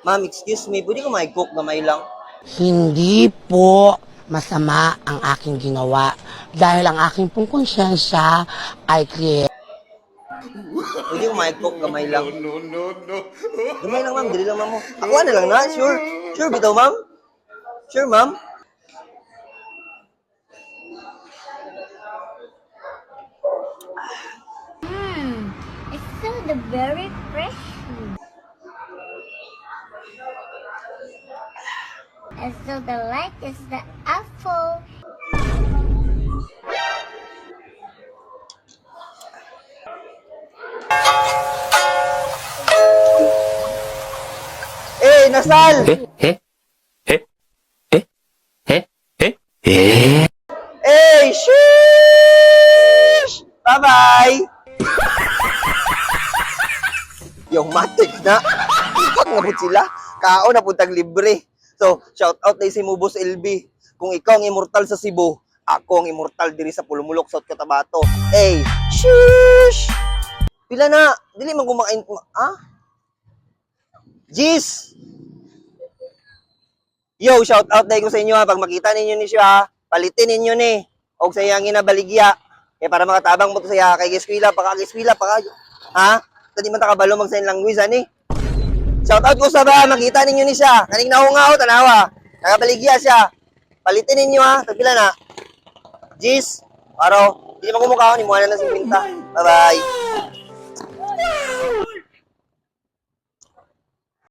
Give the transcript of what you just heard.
Ma'am, excuse me, pwede ko mag-cook gamay lang? Hindi po masama ang aking ginawa dahil ang aking pong konsyensya ay clear. Pwede ko mag-cook gamay lang? Gamay lang, ma'am. Dili lang, ma'am mo. Ako na lang na. Sure. Sure, bitaw, ma'am. Sure, ma'am. It's still the very fresh. And so the light is the apple. Eh, Nasal! Eh, sheesh! Bye-bye! Yung matik na. Ipag na po sila. Kao na puntang libre. So, shout out na si Mubos LB. Kung ikaw ang immortal sa Cebu, ako ang immortal diri sa Pulumulok, South Cotabato. Eh, sheesh! Pila na? Dili man kumakain. Ah? Jeez! Yo, shout out na ko sa inyo ha. Pag makita ninyo ni siya, palitin ninyo ni. O sa iyang inabaligya. Eh, para makatabang mo to sa iya. Kay giskwila, pakagiskwila, pakayo. Ha? Tadi man takabalo mag-sign language, ani? Shout out ko sa ba, makita ninyo ni siya. Kaning naungaw, tanawa. Nakabaligya siya. Palitin ninyo ha. Tagpila na. Jeez. Paro. Hindi mo kumukha ni mo na si Pinta. Bye-bye.